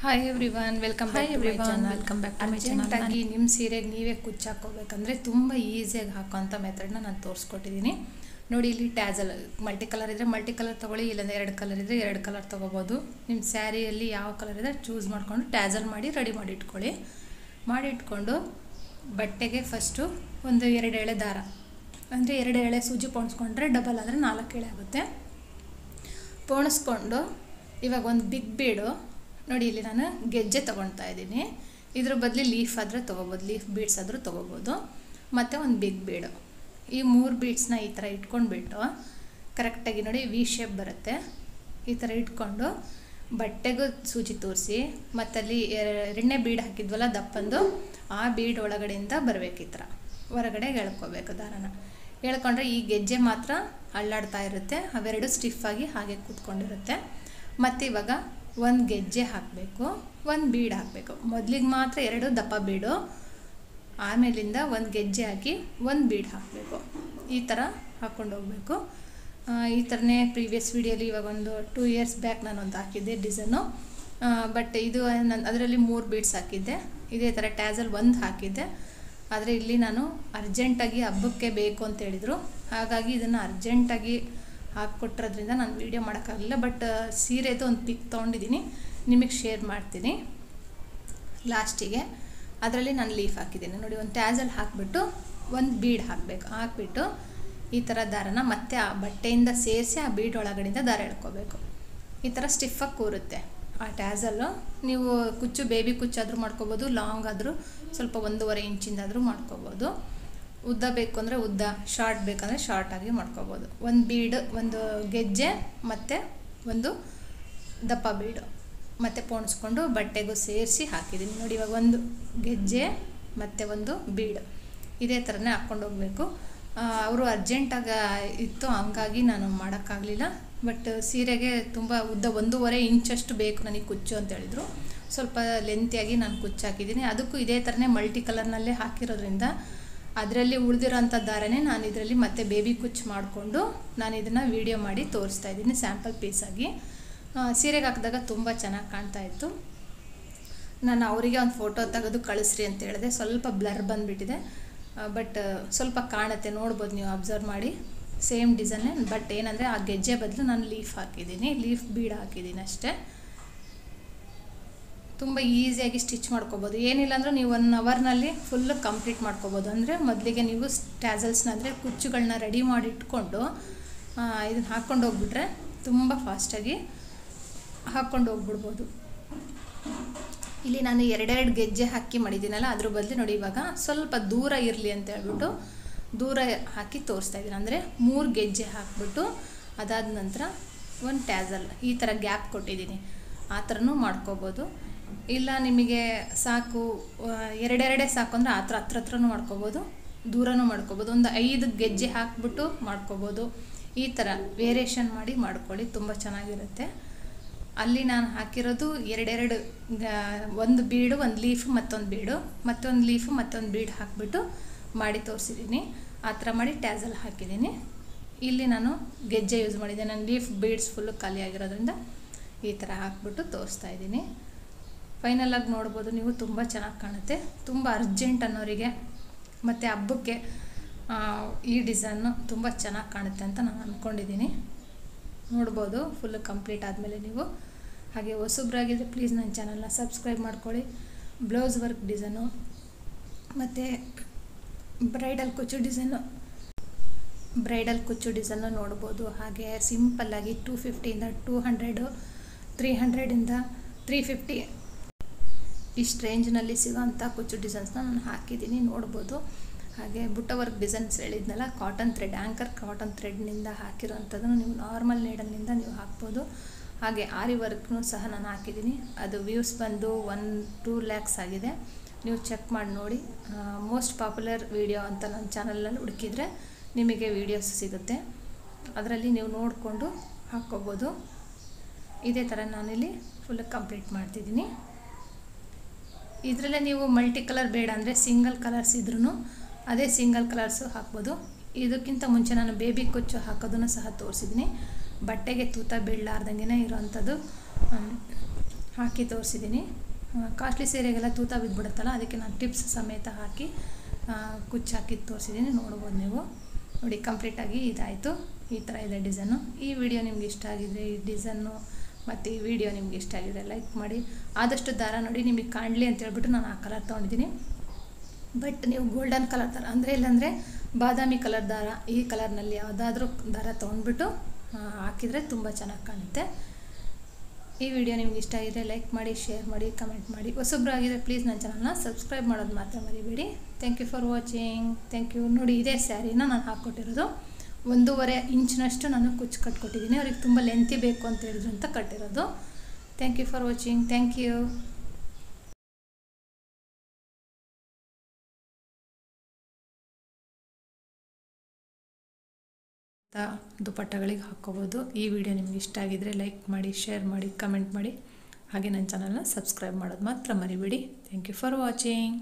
Hi everyone, welcome back to my channel. ಅರ್ಜೆಂಟಾಗಿ ನಿಮ್ಮ ಸೀರೆಗೆ ನೀವೇ ಕುಚ್ಚು ಹಾಕೋಬೇಕಂದ್ರೆ ತುಂಬ ಈಸಿಯಾಗಿ ಹಾಕೋಂಥ ಮೆಥಡ್ನ ನಾನು ತೋರಿಸ್ಕೊಟ್ಟಿದ್ದೀನಿ. ನೋಡಿ, ಇಲ್ಲಿ ಟ್ಯಾಸಲ್ ಮಲ್ಟಿ ಕಲರ್ ಇದ್ದರೆ ಮಲ್ಟಿ ಕಲರ್ ತೊಗೊಳ್ಳಿ, ಇಲ್ಲಾಂದರೆ 2 ಕಲರ್ ಇದ್ದರೆ 2 ಕಲರ್ ತೊಗೋಬೋದು. ನಿಮ್ಮ ಸ್ಯಾರಿಯಲ್ಲಿ ಯಾವ ಕಲರ್ ಇದೆ ಚೂಸ್ ಮಾಡಿಕೊಂಡು ಟ್ಯಾಸಲ್ ಮಾಡಿ ರೆಡಿ ಮಾಡಿ ಇಟ್ಕೊಳ್ಳಿ. ಮಾಡಿಟ್ಕೊಂಡು ಬಟ್ಟೆಗೆ ಫಸ್ಟು ಒಂದು 2 ಎಳೆ ದಾರ, ಅಂದರೆ 2 ಎಳೆ ಸೂಜಿ ಪೋಣಿಸ್ಕೊಂಡ್ರೆ ಡಬಲ್ ಆದರೆ 4 ಎಳೆ ಆಗುತ್ತೆ. ಪೋಣಿಸ್ಕೊಂಡು ಇವಾಗ ಒಂದು ಬಿಗ್ ಬೀಡು ನೋಡಿ, ಇಲ್ಲಿ ನಾನು ಗೆಜ್ಜೆ ತೊಗೊಳ್ತಾ ಇದ್ದೀನಿ. ಇದ್ರ ಬದಲು ಲೀಫ್ ಆದರೆ ತೊಗೋಬೋದು, ಲೀಫ್ ಬೀಡ್ಸ್ ಆದರೂ ತೊಗೋಬೋದು. ಮತ್ತು ಒಂದು ಬಿಗ್ ಬೀಡು, ಈ 3 ಬೀಡ್ಸ್ನ ಈ ಥರ ಇಟ್ಕೊಂಡ್ಬಿಟ್ಟು ಕರೆಕ್ಟಾಗಿ ನೋಡಿ ವಿ ಶೇಪ್ ಬರುತ್ತೆ. ಈ ಥರ ಇಟ್ಕೊಂಡು ಬಟ್ಟೆಗೂ ಸೂಜಿ ತೋರಿಸಿ, ಮತ್ತಲ್ಲಿ 2ನೇ ಬೀಡ್ ಹಾಕಿದ್ವಲ್ಲ ದಪ್ಪಂದು, ಆ ಬೀಡ್ ಒಳಗಡೆಯಿಂದ ಬರಬೇಕು. ಈ ಥರ ಹೊರಗಡೆ ಎಳ್ಕೋಬೇಕು ದಾರನ. ಎಳ್ಕೊಂಡ್ರೆ ಈ ಗೆಜ್ಜೆ ಮಾತ್ರ ಅಳ್ಳಾಡ್ತಾ ಇರುತ್ತೆ, ಅವೆರಡು ಸ್ಟಿಫಾಗಿ ಹಾಗೆ ಕೂತ್ಕೊಂಡಿರುತ್ತೆ. ಮತ್ತು ಇವಾಗ ಒಂದು ಗೆಜ್ಜೆ ಹಾಕಬೇಕು, ಒಂದು ಬೀಡ್ ಹಾಕಬೇಕು. ಮೊದಲಿಗೆ ಮಾತ್ರ 2 ದಪ್ಪ ಬೀಡು, ಆಮೇಲಿಂದ ಒಂದು ಗೆಜ್ಜೆ ಹಾಕಿ ಒಂದು ಬೀಡ್ ಹಾಕಬೇಕು. ಈ ಥರ ಹಾಕ್ಕೊಂಡು ಹೋಗಬೇಕು. ಈ ಥರನೇ ಪ್ರೀವಿಯಸ್ ವಿಡಿಯೋಲಿ ಇವಾಗ ಒಂದು 2 ಇಯರ್ಸ್ ಬ್ಯಾಕ್ ನಾನೊಂದು ಹಾಕಿದ್ದೆ ಡಿಸೈನು. ಬಟ್ ಇದು ಅದರಲ್ಲಿ 3 ಬೀಡ್ಸ್ ಹಾಕಿದ್ದೆ. ಇದೇ ಥರ ಟ್ಯಾಸಲ್ 1 ಹಾಕಿದ್ದೆ. ಆದರೆ ಇಲ್ಲಿ ನಾನು ಅರ್ಜೆಂಟಾಗಿ ಹಬ್ಬಕ್ಕೆ ಬೇಕು ಅಂತ ಹೇಳಿದರು, ಹಾಗಾಗಿ ಇದನ್ನು ಅರ್ಜೆಂಟಾಗಿ ಹಾಕ್ಕೊಟ್ಟಿರೋದ್ರಿಂದ ನಾನು ವೀಡಿಯೋ ಮಾಡೋಕ್ಕಾಗಲಿಲ್ಲ. ಬಟ್ ಸೀರೆದು ಒಂದು ಪಿಕ್ ತೊಗೊಂಡಿದ್ದೀನಿ, ನಿಮಗೆ ಶೇರ್ ಮಾಡ್ತೀನಿ ಲಾಸ್ಟಿಗೆ. ಅದರಲ್ಲಿ ನಾನು ಲೀಫ್ ಹಾಕಿದ್ದೀನಿ ನೋಡಿ. ಒಂದು ಟ್ಯಾಸಲ್ ಹಾಕಿಬಿಟ್ಟು ಒಂದು ಬೀಡ್ ಹಾಕಬೇಕು. ಹಾಕ್ಬಿಟ್ಟು ಈ ಥರ ದಾರನ ಮತ್ತೆ ಆ ಬಟ್ಟೆಯಿಂದ ಸೇರಿಸಿ ಆ ಬೀಡ್ ಒಳಗಡೆಯಿಂದ ದಾರ ಎಳ್ಕೋಬೇಕು. ಈ ಥರ ಸ್ಟಿಫಾಗಿ ಕೂರುತ್ತೆ ಆ ಟ್ಯಾಸಲ್ಲು. ನೀವು ಕುಚ್ಚು ಬೇಬಿ ಕುಚ್ಚಾದರೂ ಮಾಡ್ಕೋಬೋದು, ಲಾಂಗ್ ಆದರೂ ಸ್ವಲ್ಪ 1.5 ಇಂಚಿಂದಾದರೂ ಮಾಡ್ಕೋಬೋದು. ಉದ್ದ ಬೇಕು ಅಂದರೆ ಉದ್ದ, ಶಾರ್ಟ್ ಬೇಕಂದರೆ ಶಾರ್ಟಾಗಿ ಮಾಡ್ಕೋಬೋದು. ಒಂದು ಬೀಡ್, ಒಂದು ಗೆಜ್ಜೆ ಮತ್ತು ಒಂದು ದಪ್ಪ ಬೀಡು ಮತ್ತು ಪೋಣಿಸ್ಕೊಂಡು ಬಟ್ಟೆಗೂ ಸೇರಿಸಿ ಹಾಕಿದ್ದೀನಿ ನೋಡಿ. ಇವಾಗ ಒಂದು ಗೆಜ್ಜೆ ಮತ್ತು ಒಂದು ಬೀಡು ಇದೇ ಥರನೇ ಹಾಕ್ಕೊಂಡು ಹೋಗಬೇಕು. ಅವರು ಅರ್ಜೆಂಟಾಗಿ ಇತ್ತು, ಹಂಗಾಗಿ ನಾನು ಮಾಡೋಕ್ಕಾಗಲಿಲ್ಲ. ಬಟ್ ಸೀರೆಗೆ ತುಂಬ ಉದ್ದ 1.5 ಇಂಚಷ್ಟು ಬೇಕು ನನಗೆ ಕುಚ್ಚು ಅಂತ ಹೇಳಿದರು. ಸ್ವಲ್ಪ ಲೆಂತಿಯಾಗಿ ನಾನು ಕುಚ್ಚು ಹಾಕಿದ್ದೀನಿ. ಅದಕ್ಕೂ ಇದೇ ಥರನೇ ಮಲ್ಟಿ ಕಲರ್ನಲ್ಲೇ ಹಾಕಿರೋದ್ರಿಂದ ಅದರಲ್ಲಿ ಉಳಿದಿರೋಂಥ ದಾರನೇ ನಾನು ಇದರಲ್ಲಿ ಮತ್ತೆ ಬೇಬಿ ಕುಚ್ಚು ಮಾಡಿಕೊಂಡು ನಾನು ಇದನ್ನು ವೀಡಿಯೋ ಮಾಡಿ ತೋರಿಸ್ತಾ ಇದ್ದೀನಿ ಸ್ಯಾಂಪಲ್ ಪೀಸಾಗಿ. ಸೀರೆಗೆ ಹಾಕಿದಾಗ ತುಂಬ ಚೆನ್ನಾಗಿ ಕಾಣ್ತಾ ಇತ್ತು. ನಾನು ಅವರಿಗೆ ಒಂದು ಫೋಟೋ ತೆಗೆದು ಕಳಿಸ್ರಿ ಅಂತ ಹೇಳಿದೆ. ಸ್ವಲ್ಪ ಬ್ಲರ್ ಬಂದುಬಿಟ್ಟಿದೆ, ಬಟ್ ಸ್ವಲ್ಪ ಕಾಣುತ್ತೆ, ನೋಡ್ಬೋದು ನೀವು ಅಬ್ಸರ್ವ್ ಮಾಡಿ. ಸೇಮ್ ಡಿಸೈನೇ, ಬಟ್ ಏನಂದರೆ ಆ ಗೆಜ್ಜೆ ಬದಲು ನಾನು ಲೀಫ್ ಹಾಕಿದ್ದೀನಿ, ಲೀಫ್ ಬೀಡ್ ಹಾಕಿದ್ದೀನಿ ಅಷ್ಟೇ. ತುಂಬ ಈಸಿಯಾಗಿ ಸ್ಟಿಚ್ ಮಾಡ್ಕೋಬೋದು. ಏನಿಲ್ಲ ಅಂದರೂ ನೀವು 1 ಅವರ್ನಲ್ಲಿ ಫುಲ್ಲು ಕಂಪ್ಲೀಟ್ ಮಾಡ್ಕೋಬೋದು. ಅಂದರೆ ಮೊದಲಿಗೆ ನೀವು ಟ್ಯಾಸಲ್ಸ್ನ ಅಂದರೆ ಕುಚ್ಚುಗಳನ್ನ ರೆಡಿ ಮಾಡಿ ಇಟ್ಕೊಂಡು ಇದನ್ನು ಹಾಕ್ಕೊಂಡು ಹೋಗ್ಬಿಟ್ರೆ ತುಂಬ ಫಾಸ್ಟಾಗಿ ಹಾಕ್ಕೊಂಡು ಹೋಗ್ಬಿಡ್ಬೋದು. ಇಲ್ಲಿ ನಾನು 2 ಗೆಜ್ಜೆ ಹಾಕಿ ಮಾಡಿದ್ದೀನಲ್ಲ, ಅದ್ರ ಬದಲು ನೋಡಿ ಇವಾಗ ಸ್ವಲ್ಪ ದೂರ ಇರಲಿ ಅಂತ ಹೇಳ್ಬಿಟ್ಟು ದೂರ ಹಾಕಿ ತೋರಿಸ್ತಾ ಇದ್ದೀನಿ. ಅಂದರೆ 3 ಗೆಜ್ಜೆ ಹಾಕ್ಬಿಟ್ಟು ಅದಾದ ನಂತರ ಒಂದು ಟ್ಯಾಸಲ್ ಈ ಥರ ಗ್ಯಾಪ್ ಕೊಟ್ಟಿದ್ದೀನಿ. ಆ ಥರನೂ ಮಾಡ್ಕೋಬೋದು. ಇಲ್ಲ ನಿಮಗೆ ಸಾಕು 2 ಸಾಕು ಅಂದರೆ ಆ ಥರ ಹತ್ರನೂ ಮಾಡ್ಕೋಬೋದು, ದೂರನೂ ಮಾಡ್ಕೋಬೋದು. ಒಂದು 5 ಗೆಜ್ಜೆ ಹಾಕ್ಬಿಟ್ಟು ಮಾಡ್ಕೋಬೋದು. ಈ ಥರ ವೇರಿಯೇಷನ್ ಮಾಡಿ ಮಾಡ್ಕೊಳ್ಳಿ, ತುಂಬ ಚೆನ್ನಾಗಿರುತ್ತೆ. ಅಲ್ಲಿ ನಾನು ಹಾಕಿರೋದು 2 ಒಂದು ಬೀಡು, ಒಂದು ಲೀಫು, ಮತ್ತೊಂದು ಬೀಡು, ಮತ್ತೊಂದು ಲೀಫು, ಮತ್ತೊಂದು ಬೀಡ್ ಹಾಕಿಬಿಟ್ಟು ಮಾಡಿ ತೋರಿಸಿದ್ದೀನಿ. ಆ ಥರ ಮಾಡಿ ಟ್ಯಾಸಲ್ ಹಾಕಿದ್ದೀನಿ. ಇಲ್ಲಿ ನಾನು ಗೆಜ್ಜೆ ಯೂಸ್ ಮಾಡಿದ್ದೆ, ನಾನು ಲೀಫ್ ಬೀಡ್ಸ್ ಫುಲ್ಲು ಖಾಲಿ ಆಗಿರೋದ್ರಿಂದ ಈ ಥರ ಹಾಕ್ಬಿಟ್ಟು ತೋರಿಸ್ತಾ ಇದ್ದೀನಿ. ಫೈನಲಾಗಿ ನೋಡ್ಬೋದು ನೀವು, ತುಂಬ ಚೆನ್ನಾಗಿ ಕಾಣುತ್ತೆ. ತುಂಬ ಅರ್ಜೆಂಟ್ ಅನ್ನೋರಿಗೆ ಮತ್ತು ಹಬ್ಬಕ್ಕೆ ಈ ಡಿಸೈನು ತುಂಬ ಚೆನ್ನಾಗಿ ಕಾಣುತ್ತೆ ಅಂತ ನಾನು ಅಂದ್ಕೊಂಡಿದ್ದೀನಿ. ನೋಡ್ಬೋದು ಫುಲ್ಲು ಕಂಪ್ಲೀಟ್ ಆದಮೇಲೆ ನೀವು. ಹಾಗೆ ಹೊಸಬ್ರಾಗಿದ್ದರೆ ಪ್ಲೀಸ್ ನನ್ನ ಚಾನಲ್ನ ಸಬ್ಸ್ಕ್ರೈಬ್ ಮಾಡ್ಕೊಳ್ಳಿ. ಬ್ಲೌಸ್ ವರ್ಕ್ ಡಿಸೈನು ಮತ್ತು ಬ್ರೈಡಲ್ ಕುಚ್ಚು ಡಿಸೈನು ನೋಡ್ಬೋದು. ಹಾಗೆ ಸಿಂಪಲ್ಲಾಗಿ 250ಇಂದ 200, 300ಇಂದ 350 ಇಷ್ಟು ರೇಂಜ್ನಲ್ಲಿ ಸಿಗೋಂಥ ಕುಚ್ಚು ಡಿಸೈನ್ಸ್ನ ನಾನು ಹಾಕಿದ್ದೀನಿ, ನೋಡ್ಬೋದು. ಹಾಗೆ ಬುಟ್ಟ ವರ್ಕ್ ಡಿಸೈನ್ಸ್ ಹೇಳಿದ್ನಲ್ಲ, ಕಾಟನ್ ಥ್ರೆಡ್, ಆ್ಯಂಕರ್ ಕಾಟನ್ ಥ್ರೆಡ್ನಿಂದ ಹಾಕಿರೋಂಥದ್ದನ್ನು ನೀವು ನಾರ್ಮಲ್ ನೀಡಲ್ನಿಂದ ನೀವು ಹಾಕ್ಬೋದು. ಹಾಗೆ ಆರಿ ವರ್ಕ್ನೂ ಸಹ ನಾನು ಹಾಕಿದ್ದೀನಿ. ಅದು ವ್ಯೂಸ್ ಬಂದು 1-2 ಲ್ಯಾಕ್ಸ್ ಆಗಿದೆ. ನೀವು ಚೆಕ್ ಮಾಡಿ ನೋಡಿ. ಮೋಸ್ಟ್ ಪಾಪ್ಯುಲರ್ ವಿಡಿಯೋ ಅಂತ ನನ್ನ ಚಾನಲಲ್ಲಿ ಹುಡುಕಿದರೆ ನಿಮಗೆ ವೀಡಿಯೋಸ್ ಸಿಗುತ್ತೆ, ಅದರಲ್ಲಿ ನೀವು ನೋಡಿಕೊಂಡು ಹಾಕ್ಕೋಬೋದು. ಇದೇ ಥರ ನಾನಿಲ್ಲಿ ಫುಲ್ ಕಂಪ್ಲೀಟ್ ಮಾಡ್ತಿದ್ದೀನಿ. ಇದರಲ್ಲೇ ನೀವು ಮಲ್ಟಿ ಕಲರ್ ಬೇಡ ಅಂದರೆ ಸಿಂಗಲ್ ಕಲರ್ಸ್ ಇದ್ರೂ ಅದೇ ಸಿಂಗಲ್ ಕಲರ್ಸು ಹಾಕ್ಬೋದು. ಇದಕ್ಕಿಂತ ಮುಂಚೆ ನಾನು ಬೇಬಿ ಕುಚ್ಚು ಹಾಕೋದನ್ನು ಸಹ ತೋರಿಸಿದ್ದೀನಿ. ಬಟ್ಟೆಗೆ ತೂತ ಬೀಳಲಾರ್ದಂಗೆ ಇರೋವಂಥದ್ದು ಹಾಕಿ ತೋರಿಸಿದ್ದೀನಿ. ಕಾಸ್ಟ್ಲಿ ಸೀರೆಗೆಲ್ಲ ತೂತ ಬಿದ್ದುಬಿಡುತ್ತಲ್ಲ, ಅದಕ್ಕೆ ನಾನು ಟಿಪ್ಸ್ ಸಮೇತ ಹಾಕಿ ಕುಚ್ಚು ಹಾಕಿ ತೋರಿಸಿದ್ದೀನಿ. ನೋಡ್ಬೋದು ನೀವು. ನೋಡಿ ಕಂಪ್ಲೀಟಾಗಿ ಇದಾಯಿತು. ಈ ಥರ ಇದೆ ಡಿಸೈನು. ಈ ವಿಡಿಯೋ ನಿಮ್ಗೆ ಇಷ್ಟ ಆಗಿದರೆ, ಈ ಡಿಸೈನು ಮತ್ತು ಈ ವಿಡಿಯೋ ನಿಮ್ಗೆ ಇಷ್ಟ ಆಗಿದರೆ ಲೈಕ್ ಮಾಡಿ. ಆದಷ್ಟು ದಾರ ನೋಡಿ ನಿಮಗೆ ಕಾಣಲಿ ಅಂತ ಹೇಳ್ಬಿಟ್ಟು ನಾನು ಆ ಕಲರ್ ತೊಗೊಂಡಿದ್ದೀನಿ. ಬಟ್ ನೀವು ಗೋಲ್ಡನ್ ಕಲರ್ ದಾರ ಅಂದರೆ, ಇಲ್ಲಾಂದರೆ ಬಾದಾಮಿ ಕಲರ್ ದಾರ, ಈ ಕಲರ್ನಲ್ಲಿ ಯಾವುದಾದ್ರೂ ದಾರ ತೊಗೊಂಡ್ಬಿಟ್ಟು ಹಾಕಿದರೆ ತುಂಬ ಚೆನ್ನಾಗಿ ಕಾಣುತ್ತೆ. ಈ ವಿಡಿಯೋ ನಿಮ್ಗೆ ಇಷ್ಟ ಆಗಿದರೆ ಲೈಕ್ ಮಾಡಿ, ಶೇರ್ ಮಾಡಿ, ಕಮೆಂಟ್ ಮಾಡಿ. ಹೊಸಬ್ರಾಗಿದ್ದರೆ ಪ್ಲೀಸ್ ನನ್ನ ಚಾನಲ್ನ ಸಬ್ಸ್ಕ್ರೈಬ್ ಮಾಡೋದು ಮಾತ್ರ ಮರಿಬೇಡಿ. Thank you for watching. Thank you. ನೋಡಿ ಇದೇ ಸ್ಯಾರಿನ ನಾನು ಹಾಕ್ಕೊಟ್ಟಿರೋದು. 1.5 ಇಂಚಿನಷ್ಟು ನಾನು ಕುಚ್ಚು ಕಟ್ಕೊಟ್ಟಿದ್ದೀನಿ. ಅವ್ರಿಗೆ ತುಂಬ ಲೆಂತಿ ಬೇಕು ಅಂತ ಹೇಳಿದ್ರು ಅಂತ ಕಟ್ಟಿರೋದು. Thank you for watching. Thank you. ದುಪಟ್ಟಗಳಿಗೆ ಹಾಕ್ಕೋಬೋದು. ಈ ವಿಡಿಯೋ ನಿಮ್ಗೆ ಇಷ್ಟ ಆಗಿದರೆ ಲೈಕ್ ಮಾಡಿ, ಶೇರ್ ಮಾಡಿ, ಕಮೆಂಟ್ ಮಾಡಿ. ಹಾಗೆ ನನ್ನ ಚಾನಲ್ನ ಸಬ್ಸ್ಕ್ರೈಬ್ ಮಾಡೋದು ಮಾತ್ರ ಮರಿಬೇಡಿ. Thank you for watching.